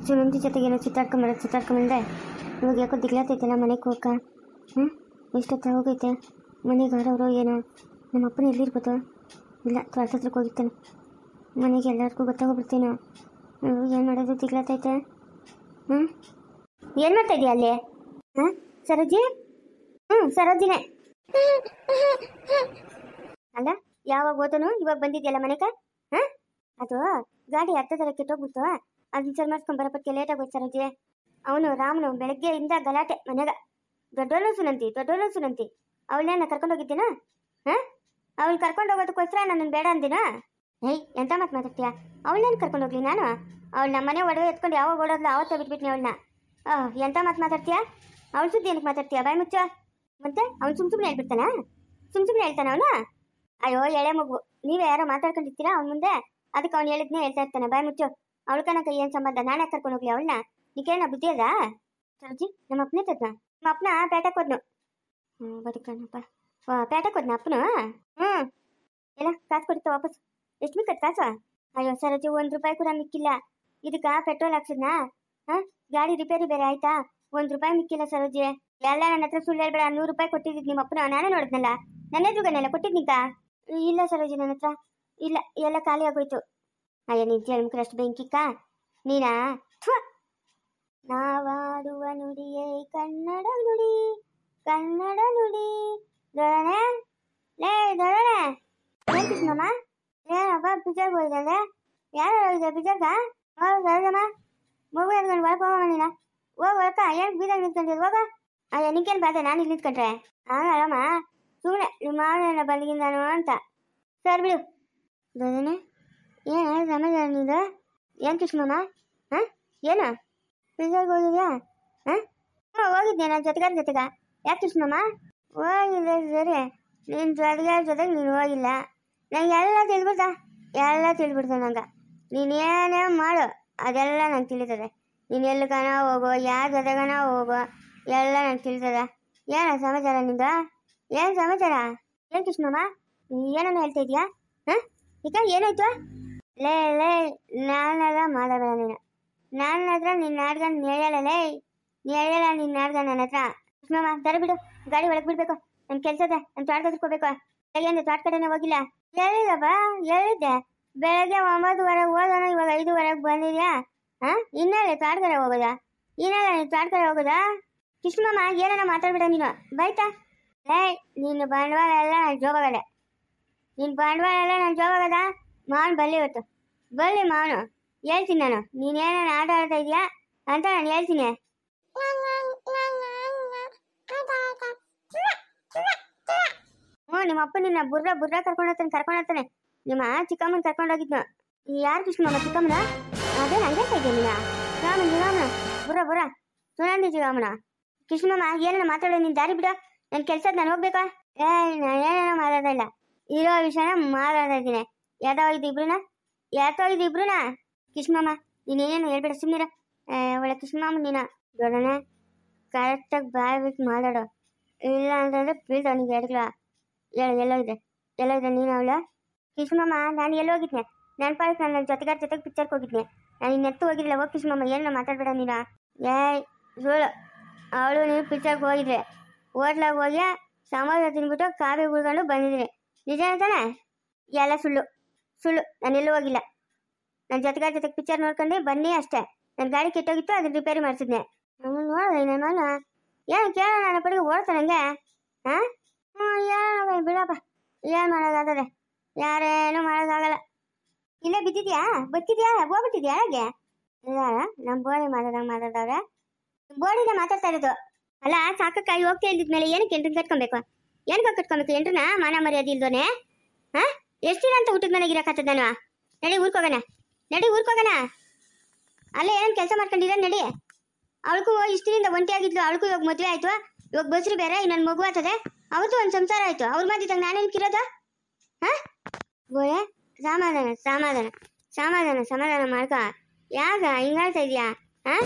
ಸುನಂದಿ ಜೊತೆಗೇನೋ ಚಿತ್ತಾಡ್ಕೊಂಬಂದೆ ಇವಾಗ ಯಾಕೋ ದಿಗ್ಲಾತೈತಲ್ಲ ಮನೆಗೆ ಹೋಗಕ್ಕ. ಎಷ್ಟೊತ್ತ ಹೋಗೈತೆ ಮನೆಗೆ ಆಡೋರು ಏನೋ. ನಮ್ಮ ಅಪ್ಪನ ಎಲ್ಲಿರ್ಬೋದು? ಇಲ್ಲ ತ್ವಾಟತ್ರಕ್ಕೆ ಹೋಗಿರ್ತಾನೆ. ಮನೆಗೆ ಎಲ್ಲರಿಗೂ ಗೊತ್ತಾಗೋಗ್ಬಿಡ್ತೇನೋ. ಏನು ಮಾಡೋದು ದಿಗ್ಲಾತೈತೆ. ಏನು ಮಾಡ್ತಾ ಇದೀಯ ಅಲ್ಲಿ? ಸರೋಜಿ? ಸರೋಜಿನೇ ಅಲ್ಲ, ಯಾವಾಗ ಓದನು ಇವಾಗ ಬಂದಿದ್ಯಲ್ಲ ಮನೆಗೆ? ಅದು ಗಾಡಿ ಅರ್ಧ ಥರ ಕೆಟ್ಟೋಗ್ಬಿಡ್ತು, ಅದನ್ನ ಸರಿ ಮಾಡ್ಸ್ಕೊಂಡ್ ಬರೋಪಕ್ಕೆ ಲೇಟ್ ಆಗೋಯ್ತು ಸರೋಜಿ. ಅವನು ರಾಮನು ಬೆಳಗ್ಗೆಯಿಂದ ಗಲಾಟೆ ಮನೆಗ. ದೊಡ್ಡೋಳು ಸುನಂತಿ ಅವಳನ್ನ ಕರ್ಕೊಂಡೋಗಿದ್ದೀನ? ಅವಳು ಕರ್ಕೊಂಡು ಹೋಗೋದಕ್ಕೋಸ್ಕರ ನನ್ನನ್ನು ಬೇಡ ಅಂದಿನ? ಎಂತ ಮಾತಾಡ್ತೀಯ? ಅವಳನ್ನ ಕರ್ಕೊಂಡೋಗ್ಲಿ ನಾನು? ಅವಳು ನಮ್ಮ ಮನೆ ಒಡವೆ ಎತ್ಕೊಂಡು ಯಾವಾಗ ಓಡೋದ್ಲು ಆವತ್ತೇ ಬಿಟ್ಬಿಟ್ನಿ ಅವಳನ್ನ. ಎಂತ ಮಾತಾಡ್ತೀಯ? ಅವಳು ಸುದ್ದಿ ಏನಕ್ಕೆ ಮಾತಾಡ್ತೀಯ? ಬಾಯ್ ಮುಚ್ಚ. ಮತ್ತೆ ಅವ್ನು ಸುಮ್ಮನೆ ಹೇಳ್ಬಿಡ್ತಾನ? ಸುಮ್ಮನೆ ಹೇಳ್ತಾನ ಅವನು? ಅಯ್ಯೋ ಎಳೆ ಮಗು, ನೀವೇ ಯಾರೋ ಮಾತಾಡ್ಕೊಂಡಿರ್ತೀರಾ ಅವ್ನ ಮುಂದೆ, ಅದಕ್ಕೆ ಅವ್ನು ಹೇಳಿದ್ನೇ ಹೇಳ್ತಾ ಇರ್ತಾನೆ. ಬಾಯ್ ಮುಚ್ಚು. ಅವಳ ಕನಕ ಏನು ಸಂಬಂಧ? ನಾನೇ ಕರ್ಕೊಂಡು ಹೋಗ್ಲಿ ಅವಳನ್ನ? ನೀಕೇನ ಬುದ್ಧಿ ಅದ ಸರೋಜಿ? ನಮ್ಮ ಅಪ್ಪನೇ ತದ್ನ? ನಮ್ಮ ಅಪ್ಪನ ಪೇಟಕ್ಕೆ ಹೋದ್ನು. ಬದುಕಣ್ಣಪ್ಪ. ಪೇಟಕ್ಕೆ ಹೋದ್ನ ಅಪ್ಪನು? ಎಲ್ಲ ಕಾಸು ಕೊಡ್ತಾ ವಾಪಸ್. ಎಷ್ಟು ಮಿಕ್ಕತ್ ಕಾಸು? ಅಯ್ಯೋ ಸರೋಜಿ, 1 ರೂಪಾಯಿ ಕೂಡ ಮಿಕ್ಕಿಲ್ಲ. ಇದಕ್ಕ ಪೆಟ್ರೋಲ್ ಹಾಕ್ಸಿದ್ನಾ? ಗಾಡಿ ರಿಪೇರಿ ಬೇರೆ ಆಯ್ತಾ? 1 ರೂಪಾಯಿ ಮಿಕ್ಕಿಲ್ಲ ಸರೋಜಿ. ಎಲ್ಲ ನನ್ನ ಹತ್ರ ಸುಳ್ಳು ಹೇಳ್ಬೇಡ. 100 ರೂಪಾಯಿ ಕೊಟ್ಟಿದ್ದು ನಿಮ್ಮ ಅಪ್ಪನ, ನಾನೇ ನೋಡಿದ್ನಲ್ಲ. ನನ್ನ ಎದುರುಗನೆಲ್ಲ ಕೊಟ್ಟಿದ್ನಿಕ? ಇಲ್ಲ ಸರೋಜಿ, ನನ್ನ ಹತ್ರ ಇಲ್ಲ, ಎಲ್ಲ ಖಾಲಿ ಆಗೋಯ್ತು. ಅಯ್ಯ ನೀನು ಜನ್ಮಕ್ರಷ್ಟು ಬೆಂಕಿಕ್ಕ ನೀನಾ? ನಾವಾಡುವ ನುಡಿಯೇ ಕನ್ನಡ ನುಡಿ, ಕನ್ನಡ ನುಡಿ. ದೊಡನೆ ಲೇ ದೊಡನೆ, ಏನ್ ಕೃಷ್ಣಮ್ಮ? ಏನಪ್ಪ ಪಿಕ್ಚರ್ಗೆ ಹೋಗಿದ್ದೆ? ಯಾರು ಹೋಗಿದ್ದೆ ಪಿಕ್ಚರ್ಗ? ಸರೋಜಮ್ಮ, ಮಗು ಎದ್ಕೊಂಡು ಒಳಗೆ ಹೋಗೋಣ ನೀನ. ಹೋಗ ಒಳಕ. ಏನು ಬೀದಾಗ ನಿಂತ್ಕೊಂಡಿದ್ದು? ಹೋಗ. ಅಯ್ಯ ನಿಂಕೇನು ಬಾದೆ ನಾನು ಇಲ್ಲಿ ನಿಂತ್ಕೊಂಡ್ರೆ? ಆಗಲ್ಲಮ್ಮ, ಸುಮ್ಮನೆ ನಿಮ್ಮ ಮಾವನ ಬಂದಿದ್ದಾನು ಅಂತ. ಸರ್ ಬಿಡು. ದೊಡನೆ ಏನು ಸಮಾಚಾರ ನಿಂದು? ಏನು ಕೃಷ್ಣಮ್ಮ? ಏನು ಪಿಕ್ಚರ್ಗೆ ಹೋಗಿದ್ಯಾ? ಹೋಗಿದ್ದೆ ನಾನು ಜೊತೆಗಾರ ಜೊತೆಗ. ಯಾಕೆ ಕೃಷ್ಣಮ್ಮ? ಹೋಗಿದ್ದೆ ಸರಿ, ನಿನ್ನ ಜೊತೆಗಾರ ಜೊತೆಗೆ ನೀನು ಹೋಗಿಲ್ಲ. ನಂಗೆ ಎಲ್ಲ ತಿಳಿಬಿಡ್ತ ನಂಗೆ. ನೀನೇನೇ ಮಾಡು ಅದೆಲ್ಲ ನಂಗೆ ತಿಳಿತದೆ. ನೀನು ಎಲ್ಲಿಗನ ಹೋಗೋ, ಯಾರ ಜೊತೆಗನ ಹೋಗೋ, ಎಲ್ಲ ನಂಗೆ ತಿಳಿತದೆ. ಏನ ಸಮಾಚಾರ ನಿಂದು? ಏನು ಸಮಾಚಾರ? ಏನು ಕೃಷ್ಣಮ್ಮ ಏನನ್ನ ಹೇಳ್ತಾ ಇದೀಯಾ? ಈಗ ಏನಾಯ್ತು? ಲೇ ನಾನೆಲ್ಲ ಮಾತಾಡೋಣ ನೀನು. ನನ್ನ ಹತ್ರ ನಿನ್ನ ನಾಟಕ ಹೇಳಲ್ಲ. ನೀ ಹೇಳಲ್ಲ ನಿನ್ನ ನಾಟಕ ನನ್ನ ಹತ್ರ. ಕೃಷ್ಣಮ್ಮ ತರ ಬಿಡು, ಗಾಡಿ ಒಳಗೆ ಬಿಡ್ಬೇಕು. ನನ್ನ ಕೆಲ್ಸದ ನಾನು ತ್ವಾಟಕ್ಕೆ ಹೋಗ್ಬೇಕು. ಬೆಳಗ್ಗೆಯಿಂದ ತ್ವಾಟ ಕಡೆನೇ ಹೋಗಿಲ್ಲ. ಹೇಳಿದಪ್ಪ, ಹೇಳಿದ್ದೆ ಬೆಳಗ್ಗೆ 9:30 ಹೋಗೋಣ, ಇವಾಗ 5:30 ಬಂದಿದ್ಯಾ? ಇನ್ನಲ್ಲೇ ತ್ವಾಟ ಕಡೆ ಹೋಗೋದಾ? ಇನ್ನಲ್ಲ ನೀನು ತ್ವಾಟ ಕಡೆ ಹೋಗೋದಾ? ಕೃಷ್ಣಮ್ಮ ಏನನ್ನ ಮಾತಾಡ್ಬಿಡ ನೀನು, ಬಾಯ್ತಾ? ನೀನು ಬಂಡವಾಳ ಎಲ್ಲ ನಾನು ಜೋಬಾಗದೆ. ನೀನು ಬಂಡವಾಳ ಎಲ್ಲ ನಾನು ಜೋಬಾಗದ. ಮಾವನು ಬಲ್ಲಿ ಇವತ್ತು, ಬಲ್ಲಿ ಮಾವನು. ಹೇಳ್ತೀನಿ ನಾನು, ನೀನೇನ ಆಟ ಆಡ್ತಾ ಇದೀಯಾ ಅಂತ ನಾನು ಹೇಳ್ತೀನಿ. ನಿಮ್ಮ ಅಪ್ಪ ನಿನ್ನ ಬುರ್ರ ಕರ್ಕೊಂಡೋಗ್ತಾನೆ. ನಿಮ್ಮ ಚಿಕ್ಕಮ್ಮನ ಕರ್ಕೊಂಡೋಗಿದ್ನು. ಯಾರು ಕೃಷ್ಣಮ್ಮ? ಚಿಕ್ಕಮ್ಮನ? ಅದೇ ಹಂಗೆ ಇದೆಯಾ ನೀನ? ರಾಮನ ಬುರ್ರ ಸುನಂದಿ ಚಿಕ್ಕಮ್ಮನ. ಕೃಷ್ಣಮ್ಮ ಏನನ್ನ ಮಾತಾಡೋ, ನೀನು ದಾರಿ ಬಿಡು. ನನ್ನ ಕೆಲ್ಸದ ನಾನು ಹೋಗ್ಬೇಕಾ? ನಾನು ಏನೇನೋ ಮಾತಾಡ್ತಾ ಇಲ್ಲ, ಇರೋ ವಿಷಯನ ಮಾತಾಡ್ತಾ ಇದ್ದೀನಿ. ಯಾತೋ ಇಬ್ರುನಾ? ಕೃಷ್ಣಮ್ಮ ನೀನೇನೇನು ಹೇಳ್ಬೇಡ, ಸುಮ್ಮನಿರ. ಒಳ್ಳೆ ಕೃಷ್ಣಮ್ಮ ನೀನು ದೊಡ್ಡನೆ ಕರೆಕ್ಟಾಗಿ ಬಾಯ್ ಬಿಟ್ಟು ಮಾತಾಡೋ, ಇಲ್ಲ ಅಂತಂದ್ರೆ ಬೀಳ್ತಾವ ನಿಂಗೆ ಎಡ್ಗಳ. ಎಲ್ಲೋಗಿದೆ ನೀನು? ಅವಳು ಕೃಷ್ಣಮ್ಮ ನಾನು ಎಲ್ಲೋಗಿದ್ನೆ? ನನ್ನ ಪಾಲಕ್ಕೆ ನನ್ನ ಜೊತೆಗೆ ಪಿಕ್ಚರ್ಗೆ ಹೋಗಿದ್ನೆ. ನಾನು ಇನ್ನೆತ್ತು ಹೋಗಿರಲಿಲ್ಲ. ಹೋಗಿ ಕೃಷ್ಣಮ್ಮ ಏನನ್ನ ಮಾತಾಡ್ಬೇಡ ನೀನು. ಸುಳ್ಳು. ಅವಳು ನೀವು ಪಿಕ್ಚರ್ಗೆ ಹೋಗಿದ್ರೆ ಹೋಟ್ಲಾಗ ಹೋಗಿ ಸಮೋಸ ತಿನ್ಬಿಟ್ಟು ಕಾಫಿ ಕುಡ್ಕೊಂಡು ಬಂದಿದ್ದೀನಿ. ನಿಜ ಅಂತಾನೆ? ಎಲ್ಲ ಸುಳ್ಳು. ನಾನು ಎಲ್ಲೂ ಹೋಗಿಲ್ಲ. ನನ್ನ ಜೊತೆಗೆ ಪಿಕ್ಚರ್ ನೋಡ್ಕೊಂಡು ಬನ್ನಿ ಅಷ್ಟೇ. ನನ್ನ ಗಾಡಿ ಕೆಟ್ಟೋಗಿತ್ತು, ಅದನ್ನ ರಿಪೇರಿ ಮಾಡಿಸಿದ್ನೆ. ನೋಡಿದೆ ನನ್ನ ಮನ ಏನು ಕೇಳೋ, ನನ್ನ ಪಡಿಗೆ ಓಡ್ತಾನೆ ಹಂಗೆ. ಏನೋ ಬಿಡಪ್ಪ, ಏನು ಮಾಡೋದಾಗ್ತದೆ? ಯಾರೇನು ಮಾಡೋಕ್ಕಾಗಲ್ಲ. ಇಲ್ಲೇ ಬಿದ್ದಿದ್ಯಾ? ಹೋಗ್ಬಿಟ್ಟಿದ್ಯಾ ಹಾಗೆ? ಇಲ್ಲ ನಮ್ಮ ಬೋಡಿ ಮಾತಾಡವ್ರೆ. ಬೋಡಿನ ಮಾತಾಡ್ತಾ ಇರೋದು ಅಲ್ಲ. ಸಾಕಕ್ಕಾಗಿ ಹೋಗ್ತಾ ಇದ್ದಿದ್ಮೇಲೆ ಏನಕ್ಕೆ ಎಂಟ್ರನ್ನ ಕಟ್ಕೊಬೇಕು? ಎಂಟ್ರನ್ನ ಮಾನ ಮರ್ಯಾದೆ ಇಲ್ದೋನೆ? ಎಷ್ಟು ದಿನ ಅಂತ ಊಟದ ಮನೆಗೆ ಇರಕತ್ತದ ನಾನು? ನಡಿ ಊರ್ಕೋಗೋಣ. ಅಲ್ಲೇ ಏನು ಕೆಲಸ ಮಾಡ್ಕೊಂಡಿರ ನಡಿ. ಅವಳಿಗೂ ಇಷ್ಟರಿಂದ ಒಂಟಿ ಆಗಿದ್ಲು, ಅವಳಿಗೂ ಇವಾಗ ಮದುವೆ ಆಯ್ತು, ಇವಾಗ ಬಸ್ರು ಬೇರೆ, ಇನ್ನೊಂದು ಮಗು ಆಗ್ತದೆ, ಅವತ್ತು ಒಂದು ಸಂಸಾರ ಆಯ್ತು. ಅವ್ರ ಮದ್ದಿದ್ದಾಗ ನಾನೇನಕ್ಕಿರೋದು? ಗೋಳೆ ಸಮಾಧಾನ ಮಾಡ್ಕ. ಯಾಕ ಹಿಂಗ ಹೇಳ್ತಾ ಇದೀಯಾ?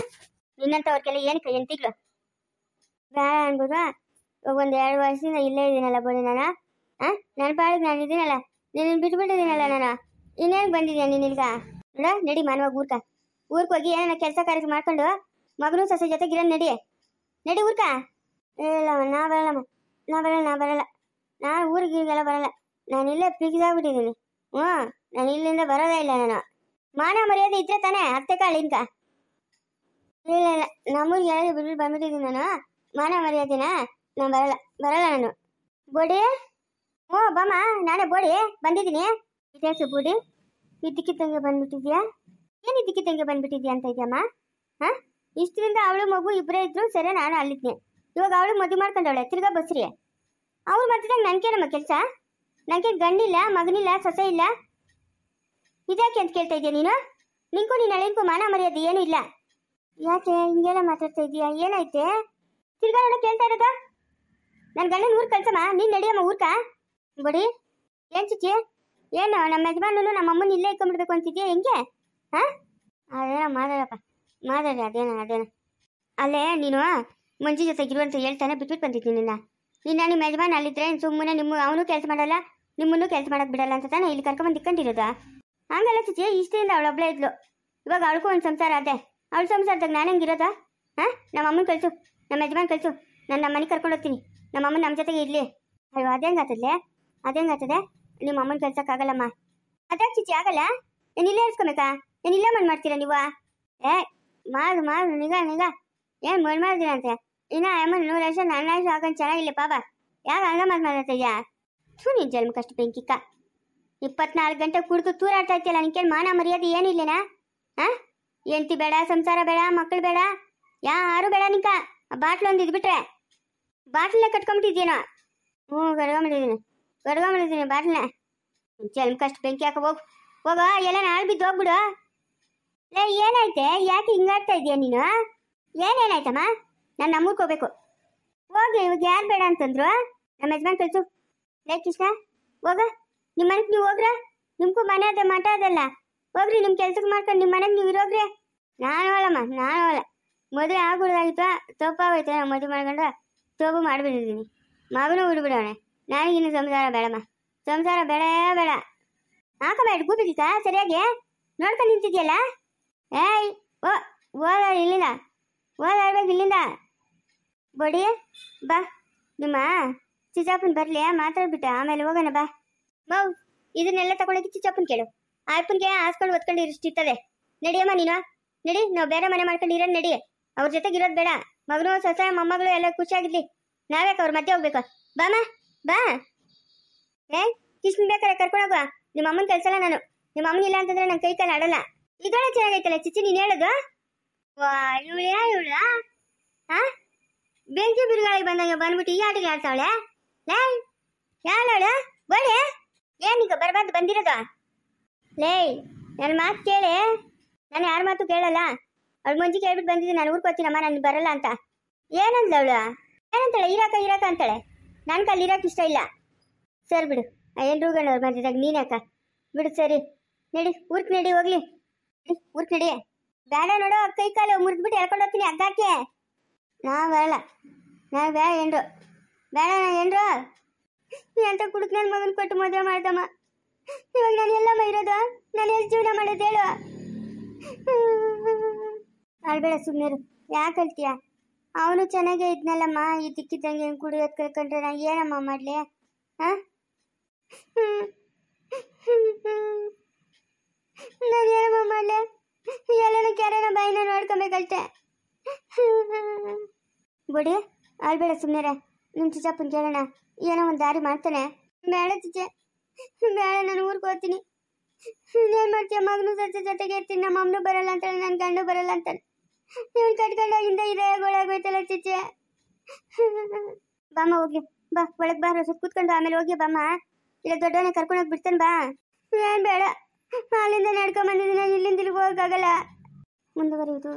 ನಿನ್ನಂತವ್ರಿಗೆಲ್ಲ ಏನಕ್ಕೆ ಎಂತಿಗ್ಲು ಬೇಡ ಅನ್ಬಿಟ್ವಾ? ಇವಾಗ 1-2 ವರ್ಷದಿಂದ ಇಲ್ಲೇ ಇದ್ದೀನಲ್ಲ ಬೋಳಿ ನಾನು. ನನ್ನ ಪಾಡಿಗೆ ನಾನು ಇದ್ದೀನಲ್ಲ, ನಿನ್ನ ಬಿಟ್ಬಿಟ್ಟಿದ್ದೀನಲ್ಲ ನಾನು. ಇನ್ನೇನು ಬಂದಿದ್ಯಾ ನೀನು ಇಲ್ಗ? ನೋಡ ನಡಿ ಮಾನವಾಗ ಊರ್ಕ. ಊರ್ಗೆ ಹೋಗಿ ಏನಾರ ಕೆಲಸ ಕಾರ್ಯ ಮಾಡ್ಕೊಂಡು ಮಗನೂ ಸೊಸೆ ಜೊತೆಗಿರೋ ನಡಿ ನಡಿ ಊರ್ಕ. ಇಲ್ಲಮ್ಮ ನಾ ಬರಲ್ಲಮ್ಮ, ನಾ ಬರಲ್ಲ. ನಾನು ಊರಿಗೆಲ್ಲ ಬರಲ್ಲ. ನಾನು ಇಲ್ಲೇ ಪಿಗಿದಾಗ್ಬಿಟ್ಟಿದ್ದೀನಿ. ನಾನು ಇಲ್ಲಿಂದ ಬರೋದೇ ಇಲ್ಲ. ನಾನು ಮಾನ ಮರ್ಯಾದೆ ಇದ್ರೆ ತಾನೇ ಅತ್ತೆ ಕಾಳಿಂಕ. ಇಲ್ಲ ನಮ್ಮೂರಿಗೆ ಯಾರು ಬಿಟ್ಟು ಬಂದ್ಬಿಟ್ಟಿದ್ದೀನಿ ನಾನು. ಮಾನ ಮರ್ಯಾದೆನಾ? ನಾನು ಬರಲ್ಲ ನಾನು. ಬೋಡಿ ಬಾಮ, ನಾನೇ ಬೋಡಿ ಬಂದಿದ್ದೀನಿ. ಇದ್ಯಾಕೆ ಬೋಡಿ ಇದ್ದಕ್ಕಿದ್ದಂಗೆ ಬಂದ್ಬಿಟ್ಟಿದ್ಯಾ? ಏನು ಇದ್ದಕ್ಕಿದ್ದಂಗೆ ಬಂದ್ಬಿಟ್ಟಿದ್ಯಾ ಅಂತ ಇದೆಯಮ್ಮ? ಇಷ್ಟರಿಂದ ಅವಳು ಮಗು ಇಬ್ಬರೇ ಇದ್ರು ಸರಿ, ನಾನು ಅಲ್ಲಿದ್ನೆ. ಇವಾಗ ಅವಳು ಮದುವೆ ಮಾಡ್ಕೊಂಡವಳೆ ತಿರ್ಗಾ ಬಸ್ರಿ. ಅವ್ರು ಮಧ್ಯದಾಗ ನನಗೇನಮ್ಮ ಕೆಲಸ? ನನಗೆ ಗಂಡಿಲ್ಲ, ಮಗನಿಲ್ಲ, ಸೊಸೆ ಇಲ್ಲ. ಇದ್ಯಾಕೆ ಅಂತ ಕೇಳ್ತಾ ಇದೆಯಾ ನೀನು? ನಿಂಗೂ ನೀನು ಅಳಿಂಕು ಮಾನ ಮರ್ಯಾದೆ ಏನೂ ಇಲ್ಲ. ಯಾಕೆ ಹಿಂಗೆಲ್ಲ ಮಾತಾಡ್ತಾ ಇದೀಯಾ? ಏನೈತೆ ತಿರ್ಗಾ ನೋಡ ಕೇಳ್ತಾ ಇರೋದ? ನನ್ನ ಗಂಡನ ಊರ್ ಕಳ್ಸಮ್ಮ, ನೀನು ನಡಿಯಮ್ಮ ಊರ್ಕ. ಬಡಿ ಏನ್ ಚಿಚ್ಚಿ, ಏನು ನಮ್ಮ ಯಜಮಾನನು ನಮ್ಮ ಅಮ್ಮನ ಇಲ್ಲೇ ಇಟ್ಕೊಂಡ್ಬಿಡ್ಬೇಕು ಅಂತಿದ್ಯಾ? ಹೆಂಗೆ? ಅದೇನೋ ಮಾತಾಡಪ್ಪ, ಮಾತಾಡಿ. ಅದೇನ ಅಲ್ಲೇ ನೀನು ಮಂಜು ಜೊತೆಗಿರು ಅಂತ ಹೇಳ್ತಾನೆ ಬಿಟ್ಬಿಟ್ಟು ಬಂದಿದ್ದೀನಿ ನಿನ್ನ ನಿಮ್ಮ ಯಜಮಾನ ಅಲ್ಲಿದ್ರೆ ಸುಮ್ಮನೆ ಅವನು ಕೆಲಸ ಮಾಡಲ್ಲ, ನಿಮ್ಮನ್ನು ಕೆಲಸ ಮಾಡಕ್ ಬಿಡಲ್ಲ ಅಂತ ತಾನೆ ಇಲ್ಲಿ ಕರ್ಕೊಂಬಂದು ಇಕ್ಕೊಂಡಿರೋದ. ಹಂಗಲ್ಲ ಚಿಚ್ಚಿ, ಇಷ್ಟದಿಂದ ಅವಳೊಬ್ಳೇ ಇದ್ಲು. ಇವಾಗ ಅವಳಿಗೂ ಒಂದು ಸಂಸಾರ ಅದೇ. ಅವಳ ಸಂಸಾರದಾಗ ನಾನು ಹೆಂಗಿರೋದ? ನಮ್ಮ ಅಮ್ಮನ ಕಳಿಸು, ನಮ್ಮ ಯಜಮಾನ್ ಕಳಿಸು, ನಾನು ನಮ್ಮ ಮನೆಗೆ ಕರ್ಕೊಂಡು ಹೋಗ್ತೀನಿ. ನಮ್ಮ ಅಮ್ಮನ ನಮ್ಮ ಜೊತೆಗೆ ಇರಲಿ. ಅಯ್ಯೋ ಅದೇಂಗಾತದೆ ನಿಮ್ಮ ಅಮ್ಮನ ಕಳ್ಸೋಕ್ಕಾಗಲ್ಲಮ್ಮ. ಅದ್ಯಾಕೆ ಚಿಚ್ಚಿ ಆಗಲ್ಲ? ಏನು ಇಲ್ಲೇ ಇರಿಸ್ಕೊಬೇಕಾ? ಏನು ಇಲ್ಲೇ ಮಾಡ್ತೀರಾ ನೀವು? ಮಾಡು ನಿಗ ಏನು ಮಾಡ್ತೀರ ಅಂತೆ. ಇನ್ನ ಅಮ್ಮನ 100 ವರ್ಷ 4 ವರ್ಷ ಹಾಕೊಂಡು ಚೆನ್ನಾಗಿಲ್ಲ ಪಾಪ. ಯಾಕೆ ಹಂಗ ಮಾತಾಡ್ತೀಯಾ? ನೀನು ಜನ್ಮಕ್ಕಷ್ಟು ಬೆಂಕಿಕ್ಕ 24 ಗಂಟೆ ಕುಡಿದು ತೂರಾಡ್ತಾ ಇರ್ತೀಯಲ್ಲ. ನಿನ್ಕೇನು ಮಾನ ಮರ್ಯಾದೆ ಏನು ಇಲ್ಲೇನಾ? ಎಂತಿ ಬೇಡ, ಸಂಸಾರ ಬೇಡ, ಮಕ್ಕಳು ಬೇಡ, ಯಾರು ಬೇಡ. ನಿಂಕ ಬಾಟ್ಲು ಒಂದು ಇದ್ಬಿಟ್ರೆ ಬಾಟ್ಲನ್ನೇ ಕಟ್ಕೊಂಬಿಟ್ಟಿದ್ಯೇನೋ. ಗಡ್ಗೊಂಬಿಟ್ಟಿದ್ದೀನಿ ಬಾಟ್ಲನ್ನ. ಜನ್ಮಕ್ಕಷ್ಟು ಬೆಂಕಿ ಹಾಕ ಹೋಗ ಎಲ್ಲ ನಾಳೆ ಬಿದ್ದು ಹೋಗ್ಬಿಡು. ಏನಾಯ್ತೆ? ಯಾಕೆ ಹಿಂಗಾಡ್ತಾ ಇದೀಯ ನೀನು? ಏನೇನಾಯ್ತಮ್ಮ? ನಾನು ನಮ್ಮೂರ್ಗೆ ಹೋಗ್ಬೇಕು. ಹೋಗಿ ಇವಾಗ ಯಾರು ಬೇಡ ಅಂತಂದ್ರು? ನಮ್ಮ ಯಜಮಾನ್ ಕಳ್ಸು. ಕೃಷ್ಣ ಹೋಗ, ನಿಮ್ಮ ಮನೆಗೆ ನೀವು ಹೋಗ್ರ. ನಿಮ್ಗೂ ಮನೆ ಅದ ಮಠ ಅದಲ್ಲ. ಹೋಗ್ರಿ ನಿಮ್ಮ ಕೆಲ್ಸಕ್ಕೆ ಮಾಡ್ಕೊಂಡು ನಿಮ್ಮ ಮನೆಗೆ ನೀವು ಇರೋಗ್ರಿ. ನಾನು ಹೋಗಲ್ಲ. ಮದುವೆ ಆಗ್ಬಿಡೋದಾಗಿತ್ತು, ತಪ್ಪಾಗೋಯ್ತು. ನಾನು ಮದುವೆ ಮಾಡ್ಕೊಂಡು ತಪ್ಪು ಮಾಡಿಬಿಟ್ಟಿದ್ದೀನಿ. ಮಗನೂ ಬಿಡ್ಬಿಡೋಣ. ನನಗಿನ್ನು ಸಂಸಾರ ಬೇಡಮ್ಮ, ಸಂಸಾರ ಬೇಡ. ಹಾಕಬೇಡ ಗೂಬಿದ್ಕ ಸರಿಯಾಗಿ ನೋಡ್ಕೊಂಡು ನಿಂತಿದ್ಯಲ್ಲ. ಓದಾಡ್ಬೇಕು ಇಲ್ಲಿಂದ. ಬಡಿ ಬಾ, ನಿಮ್ಮ ಚಿಚಾಪನ್ ಬರ್ಲಿ, ಮಾತಾಡ್ಬಿಟ್ಟ ಆಮೇಲೆ ಹೋಗೋಣ ಬಾ. ಇದನ್ನೆಲ್ಲ ತಗೊಳಕ್ಕೆ ಚಿಚಾಪನ್ ಕೇಳು. ಅಪ್ಪನಿಗೆ ಹಾಸ್ಕೊಂಡು ಒತ್ಕೊಂಡು ಇರಿಷ್ಟಿರ್ತದೆ. ನಡಿಯಮ್ಮ ನೀನು, ನಡಿ. ನಾವು ಬೇರೆ ಮನೆ ಮಾಡ್ಕೊಂಡು ಇರೋದು ನಡಿ. ಅವ್ರ ಜೊತೆಗೆ ಇರೋದು ಬೇಡ. ಮಗನು ಸೊಸೆ ಮೊಮ್ಮಗಳು ಎಲ್ಲ ಖುಷಿಯಾಗಿರ್ಲಿ. ನಾವ್ಯಾಕೆ ಅವ್ರ ಮಧ್ಯೆ ಹೋಗ್ಬೇಕು? ಬಾಮ ಬಾ. ಕಿಷ್ಣ ಬೇಕಾರೆ ಕರ್ಕೊಂಡೋಗುವ. ನಿಮ್ಮ ಅಮ್ಮನ ಕಳ್ಸಲ್ಲ ನಾನು. ನಿಮ್ಮ ಅಮ್ಮನ ಇಲ್ಲ ಅಂತಂದ್ರೆ ನನ್ನ ಕೈ ಕಾಲು ಆಡಲ್ಲ. ಇದೊಳೆ ಚೆನ್ನಾಗೈತಲ್ಲ ಚಿಚ್ಚಿ ನೀನು ಹೇಳೋದು. ಇವಳ ಬೆಂಕಿ ಬಿರುಗಾಳಿ ಬಂದಂಗೆ ಬಂದ್ಬಿಟ್ಟು ಈ ಆಟಿಗೆ ಆಡ್ತಾವಳೆ. ಯಾಳವಳು ಬಡಿ. ಏನೀಗ ಬರಬಾರ್ದು ಬಂದಿರೋದು? ನನ್ನ ಮಾತು ಕೇಳಿ. ನಾನು ಯಾರ ಮಾತು ಕೇಳಲ್ಲ. ಅವಳು ಮುಂಚೆ ಕೇಳ್ಬಿಟ್ಟು ಬಂದಿದ್ದೀನಿ. ನಾನು ಊರ್ಗೆ ಹೋಗ್ತೀನಮ್ಮ, ನಾನು ಬರಲ್ಲ ಅಂತ. ಏನಂದ್ಲವಳು? ಏನಂತಾಳೆ? ಇರಾಕ ಅಂತಾಳೆ. ನನ್ಗೆ ಅಲ್ಲಿ ಇರೋಕೆ ಇಷ್ಟ ಇಲ್ಲ. ಸರಿ ಬಿಡು, ಏನು ರೂಗಣ್ಣವ್ರು ಬಂದಿದ್ದಾಗ ನೀನ್ಯಾಕ ಬಿಡು. ಸರಿ ನಡಿ, ಊರ್ಕ್ ನಡಿ, ಹೋಗ್ಲಿ. ಊರ್ಕ್ ನಡಿ. ಬೇಡ ನೋಡು, ಕೈ ಕಾಲು ಮುರಿದ್ಬಿಟ್ಟು ಎಳ್ಕೊಂಡು ಹೋಗ್ತೀನಿ ಹಗ್ಗಾಕೆ. ನಾ ಬರಲ್ಲ. ನಾನು ಬೇಡ ಏನ್ರು ಅಂತ ಕುಡುಕ್ ನನ್ನ ಮಗನ ಕೊಟ್ಟು ಮದುವೆ ಮಾಡ್ದಮ್ಮ. ಇವಾಗ ನಾನು ಎಲ್ಲಮ್ಮ ಇರೋದು? ನಾನು ಎಲ್ಲಿ ಜೀವನ ಮಾಡೋದು ಹೇಳು? ಅಳ್ಬೇಡ, ಸುಮ್ಮನೆ ಯಾಕೆ ಹೇಳ್ತೀಯ? ಅವನು ಚೆನ್ನಾಗೇ ಇದ್ನಲ್ಲಮ್ಮ. ಈ ದಿಕ್ಕಿದ್ದಂಗೆ ಕುಡಿಯೋದು ಕಳ್ಕೊಂಡ್ರೆ ನಾನು ಏನಮ್ಮ ಮಾಡಲಿ? ನಾನು ಏನಮ್ಮ ಮಾಡಲಿ? ಎಲ್ಲನೂ ಕೆರೆನ ಬಾಯಿನ ನೋಡ್ಕೊಬೇಕಷ್ಟೆ. ಬಡಿ ಅಳ್ಬೇಡ, ಸುಮ್ಮನೆ ನಿಮ್ಮ ಚಿಚ್ಚಪ್ಪನ ಕೇಳೋಣ, ಏನೋ ಒಂದು ದಾರಿ ಮಾಡ್ತಾನೆ. ಬೇಡ ಚಿಚ್ಚೆ, ಬೇಡ, ನಾನು ಊರಿಗೆ ಹೋಗ್ತೀನಿ. ಏನು ಮಾಡ್ತೀಯ? ಮಗನು ಸೊಸೆ ಜೊತೆಗೆ ಇರ್ತೀನಿ. ನಮ್ಮ ಅಮ್ಮನೂ ಬರಲ್ಲ ಅಂತಾಳೆ, ನನ್ನ ಗಂಡು ಬರಲ್ಲ ಅಂತಾನೆ. ಇವಳು ಕಟ್ಕೊಂಡಾಗಿಂದ ಇದೇ ಗೋಳಾಗೋಯ್ತಲ್ಲ ಚಿಚ್ಚೆ. ಬಾಮ್ಮ ಹೋಗಿ ಬಾ, ಒಳಗೆ ಬಾ. ರೊಸ ಕೂತ್ಕೊಂಡು ಆಮೇಲೆ ಹೋಗಿ ಬಾಮ್ಮ. ಇಲ್ಲ ದೊಡ್ಡವನೇ ಕರ್ಕೊಂಡೋಗಿ ಬಿಡ್ತಾನೆ ಬಾ. ಏನು ಬೇಡ, ಅಲ್ಲಿಂದ ನಡ್ಕೊಂಬಂದಿದ್ದೀನಿ. ಇಲ್ಲಿಂದ ಇಲ್ಲಿಗೆ ಹೋಗೋಕ್ಕಾಗಲ್ಲ. ಮುಂದುವರಿಯುವುದು.